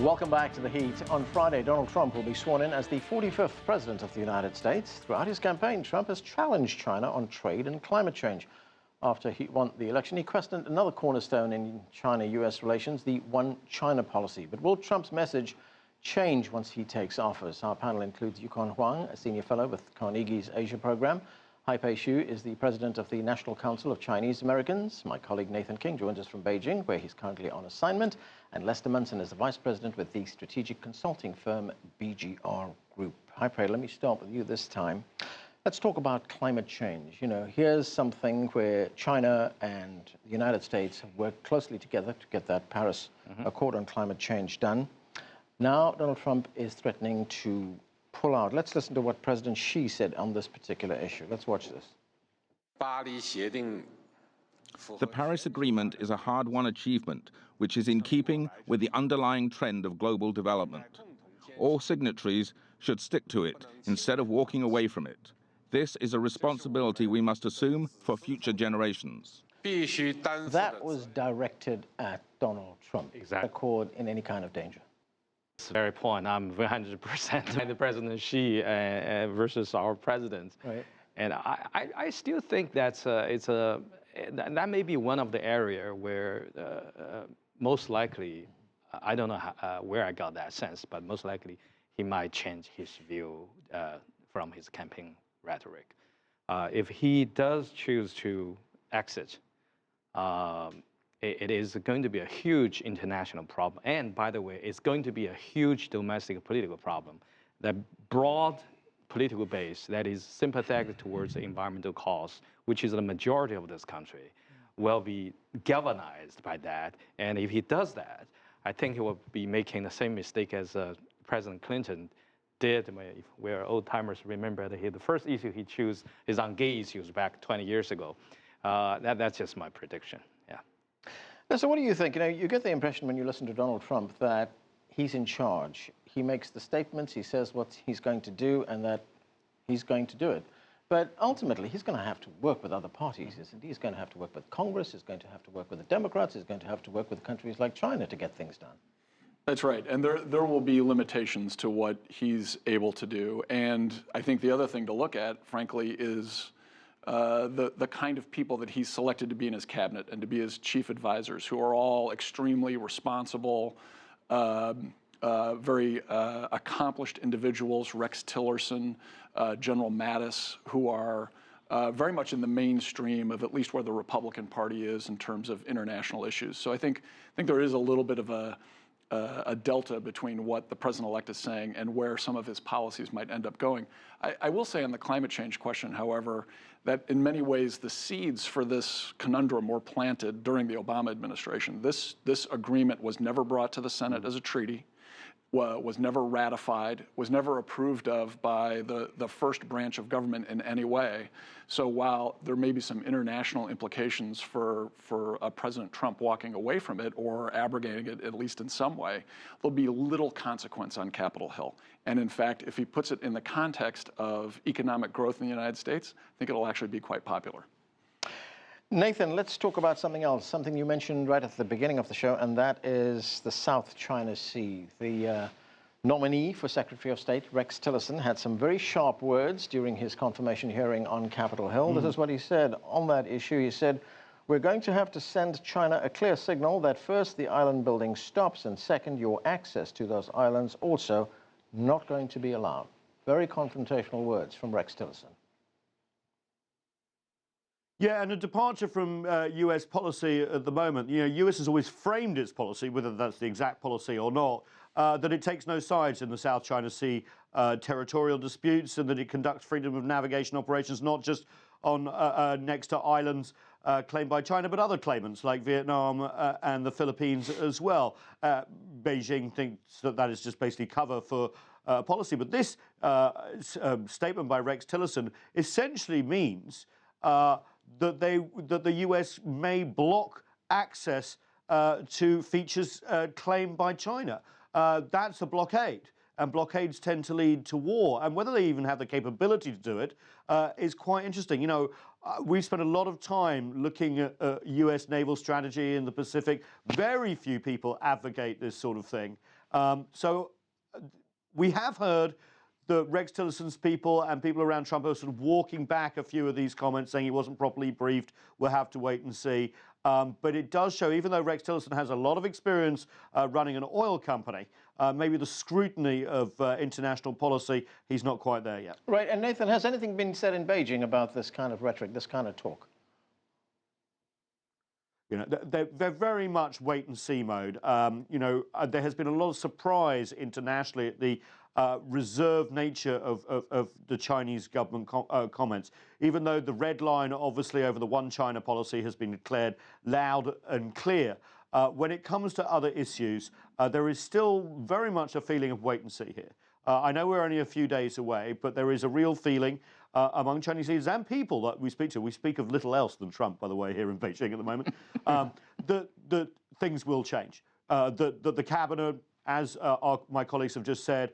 Welcome back to The Heat. On Friday, Donald Trump will be sworn in as the 45th President of the United States. Throughout his campaign, Trump has challenged China on trade and climate change. After he won the election, he questioned another cornerstone in China-U.S. relations, the One China policy. But will Trump's message change once he takes office? Our panel includes Yukon Huang, a senior fellow with Carnegie's Asia program. Haipei Shue is the president of the National Council of Chinese Americans. My colleague Nathan King joins us from Beijing, where he's currently on assignment. And Lester Munson is the vice president with the strategic consulting firm BGR Group. Haipei, let me start with you this time. Let's talk about climate change. You know, here's something where China and the United States have worked closely together to get that Paris Accord on climate change done. Now, Donald Trump is threatening to pull out. Let's listen to what President Xi said on this particular issue. Let's watch this. The Paris Agreement is a hard-won achievement, which is in keeping with the underlying trend of global development. All signatories should stick to it instead of walking away from it. This is a responsibility we must assume for future generations. That was directed at Donald Trump. Exactly. Accord in any kind of danger. That's the very point. I'm 100% the President Xi versus our president. Right. And I still think that that may be one of the areas where most likely, I don't know where I got that sense, but most likely he might change his view from his campaign rhetoric. If he does choose to exit, it is going to be a huge international problem. And by the way, it's going to be a huge domestic political problem. The broad political base that is sympathetic towards the environmental cause, which is the majority of this country, will be galvanized by that. And if he does that, I think he will be making the same mistake as President Clinton did, where old-timers remember that the first issue he chose is on gay issues back 20 years ago. That's just my prediction. Yeah. Now, so what do you think? You know, you get the impression when you listen to Donald Trump that he's in charge. He makes the statements, he says what he's going to do, and that he's going to do it. But ultimately, he's going to have to work with other parties, isn't he? He's going to have to work with Congress, he's going to have to work with the Democrats, he's going to have to work with countries like China to get things done. That's right. And there will be limitations to what he's able to do. And I think the other thing to look at, frankly, is the kind of people that he's selected to be in his cabinet and to be his chief advisors, who are all extremely responsible, very accomplished individuals, Rex Tillerson, General Mattis, who are very much in the mainstream of at least where the Republican Party is in terms of international issues. So I think there is a little bit of a delta between what the president-elect is saying and where some of his policies might end up going. I will say on the climate change question, however, that in many ways the seeds for this conundrum were planted during the Obama administration. This agreement was never brought to the Senate as a treaty, was never ratified, was never approved of by the first branch of government in any way. So while there may be some international implications for President Trump walking away from it or abrogating it, at least in some way, there'll be little consequence on Capitol Hill. And in fact, if he puts it in the context of economic growth in the United States, I think it'll actually be quite popular. Nathan, let's talk about something else, something you mentioned right at the beginning of the show, and that is the South China Sea. The nominee for Secretary of State, Rex Tillerson, had some very sharp words during his confirmation hearing on Capitol Hill. This is what he said on that issue. He said, "We're going to have to send China a clear signal that first, the island building stops, and second, your access to those islands also not going to be allowed." Very confrontational words from Rex Tillerson. Yeah, and a departure from U.S. policy at the moment. You know, U.S. has always framed its policy, whether that's the exact policy or not, that it takes no sides in the South China Sea territorial disputes, and that it conducts freedom of navigation operations not just on next to islands claimed by China, but other claimants like Vietnam and the Philippines as well. Beijing thinks that is just basically cover for policy. But this statement by Rex Tillerson essentially means that the U.S. may block access to features claimed by China. That's a blockade, and blockades tend to lead to war. And whether they even have the capability to do it is quite interesting. You know, we've spent a lot of time looking at U.S. naval strategy in the Pacific. Very few people advocate this sort of thing. So we have heard that Rex Tillerson's people and people around Trump are sort of walking back a few of these comments, saying he wasn't properly briefed. We'll have to wait and see. But it does show, even though Rex Tillerson has a lot of experience running an oil company, maybe the scrutiny of international policy, he's not quite there yet. Right, and Nathan, has anything been said in Beijing about this kind of rhetoric, this kind of talk? You know, they're very much wait-and-see mode. You know, there has been a lot of surprise internationally at the reserved nature of the Chinese government comments, even though the red line, obviously, over the one China policy has been declared loud and clear. When it comes to other issues, there is still very much a feeling of wait-and-see here. I know we're only a few days away, but there is a real feeling among Chinese leaders and people that we speak to. We speak of little else than Trump, by the way, here in Beijing at the moment. That things will change. That the cabinet, as my colleagues have just said,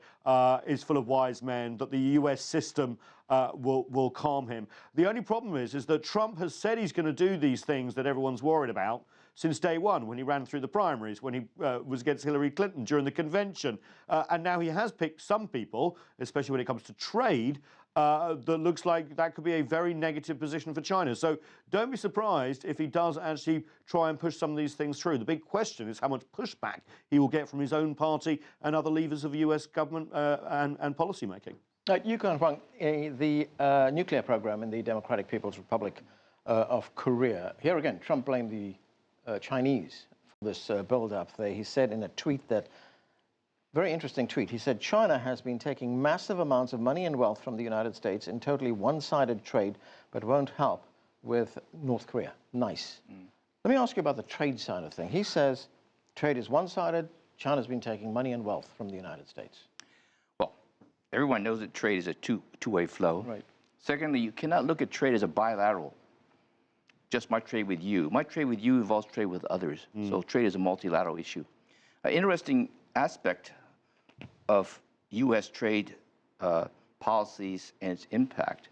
is full of wise men. That the U.S. system will calm him. The only problem is that Trump has said he's going to do these things that everyone's worried about since day one, when he ran through the primaries, when he was against Hillary Clinton during the convention. And now he has picked some people, especially when it comes to trade, that looks like that could be a very negative position for China. So don't be surprised if he does actually try and push some of these things through. The big question is how much pushback he will get from his own party and other levers of U.S. government and policy making. Yukon Huang, the nuclear program in the Democratic People's Republic of Korea. Here again, Trump blamed the Chinese for this build-up there. He said in a tweet that, very interesting tweet, he said, China has been taking massive amounts of money and wealth from the United States in totally one-sided trade, but won't help with North Korea. Nice. Let me ask you about the trade side of things. He says trade is one-sided, China's been taking money and wealth from the United States. Well, everyone knows that trade is a two-way flow. Right. Secondly, you cannot look at trade as a bilateral. Just my trade with you. My trade with you involves trade with others. So trade is a multilateral issue. An interesting aspect of U.S. trade policies and its impact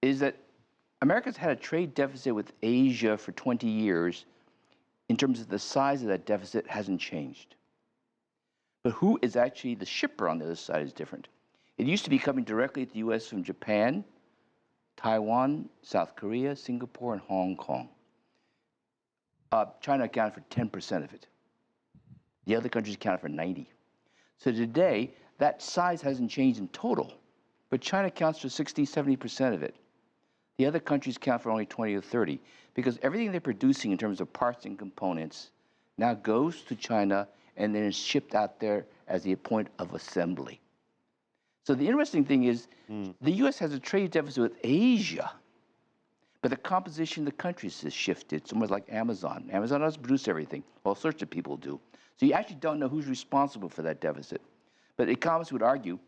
is that America's had a trade deficit with Asia for 20 years. In terms of the size of that deficit, hasn't changed. But who is actually the shipper on the other side is different. It used to be coming directly to the U.S. from Japan, Taiwan, South Korea, Singapore, and Hong Kong. China accounted for 10% of it. The other countries accounted for 90%. So today, that size hasn't changed in total, but China accounts for 60, 70% of it. The other countries count for only 20 or 30, because everything they're producing in terms of parts and components now goes to China and then is shipped out there as the point of assembly. So the interesting thing is, the U.S. has a trade deficit with Asia, but the composition of the countries has shifted. It's almost like Amazon. Amazon doesn't produce everything. All sorts of people do. So you actually don't know who's responsible for that deficit. But economists would argue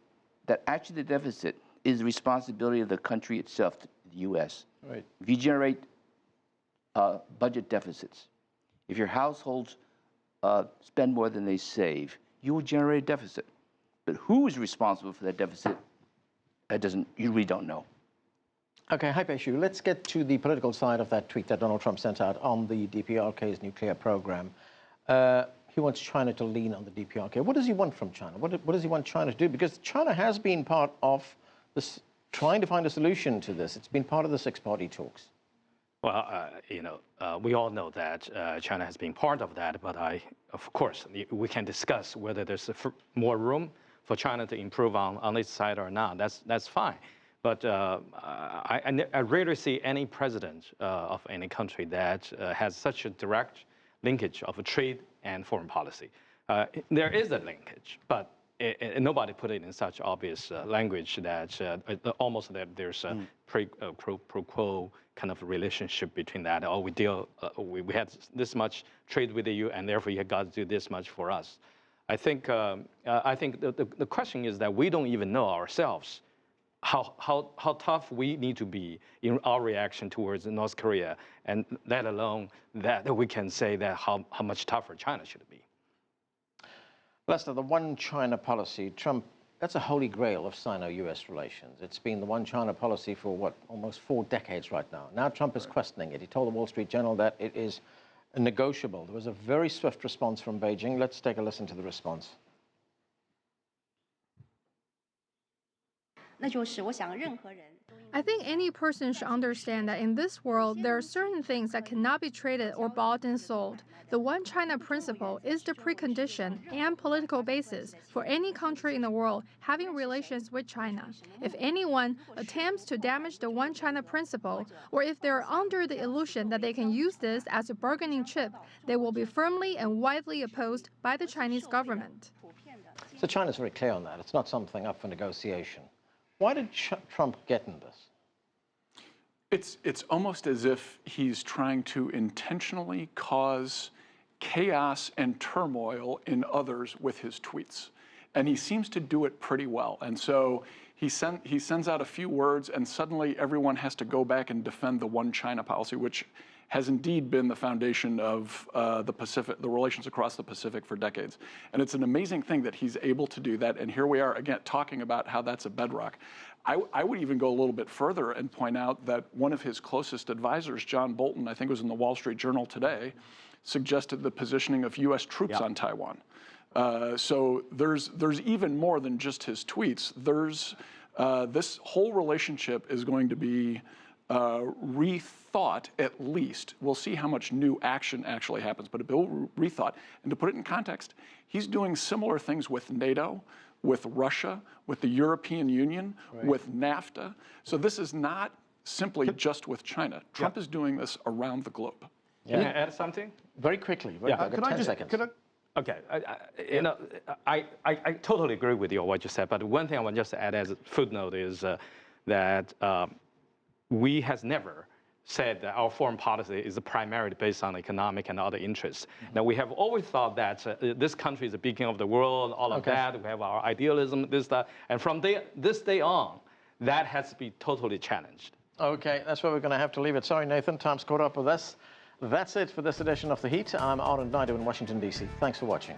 that actually the deficit is the responsibility of the country itself, the U.S. Right. If you generate budget deficits, if your households spend more than they save, you will generate a deficit. But who is responsible for that deficit, you really don't know. Okay, Haipei Shue, let's get to the political side of that tweet that Donald Trump sent out on the DPRK's nuclear program. He wants China to lean on the DPRK. What does he want from China? What does he want China to do? Because China has been part of this, trying to find a solution to this. It's been part of the six-party talks. Well, we all know that China has been part of that, but of course, we can discuss whether there's more room for China to improve on this side or not. That's fine. But I rarely see any president of any country that has such a direct linkage of a trade and foreign policy. There is a linkage, but nobody put it in such obvious language that almost that there's a pro quo kind of relationship between that. Oh, we had this much trade with the EU, and therefore you got to do this much for us. I think the question is that we don't even know ourselves how tough we need to be in our reaction towards North Korea, and let alone that we can say that how much tougher China should be. Lester, the one China policy, Trump, that's a holy grail of Sino-U.S. relations. It's been the one China policy for, what, almost 4 decades right now. Now Trump is questioning it. He told the Wall Street Journal that it is negotiable. There was a very swift response from Beijing. Let's take a listen to the response. 那就是我想任何人。 I think any person should understand that in this world, there are certain things that cannot be traded or bought and sold. The One China principle is the precondition and political basis for any country in the world having relations with China. If anyone attempts to damage the One China principle, or if they're under the illusion that they can use this as a bargaining chip, they will be firmly and widely opposed by the Chinese government. So China's very clear on that. It's not something up for negotiation. Why did Trump get in this? It's almost as if he's trying to intentionally cause chaos and turmoil in others with his tweets. And he seems to do it pretty well. And so he sends out a few words, and suddenly everyone has to go back and defend the One China policy, which has indeed been the foundation of the relations across the Pacific for decades. And it's an amazing thing that he's able to do that. And here we are again talking about how that's a bedrock. I would even go a little bit further and point out that one of his closest advisors, John Bolton, I think it was in the Wall Street Journal today, suggested the positioning of U.S. troops on Taiwan. So there's even more than just his tweets. There's this whole relationship is going to be rethought at least. We'll see how much new action actually happens, but a bill rethought. And to put it in context, he's doing similar things with NATO, with Russia, with the European Union, with NAFTA. So this is not simply just with China. Trump is doing this around the globe. Can I add something? Very quickly. Can I 10 just, seconds. can I, Okay, I totally agree with you on what you said, but one thing I want just to add as a footnote is that we has never said that our foreign policy is primarily based on economic and other interests. Now, we have always thought that this country is the beacon of the world, all of that, we have our idealism, this, that, and from this day on, that has to be totally challenged. Okay, that's where we're going to have to leave it. Sorry, Nathan, time's caught up with us. That's it for this edition of The Heat. I'm Arnold Naidu in Washington, D.C. Thanks for watching.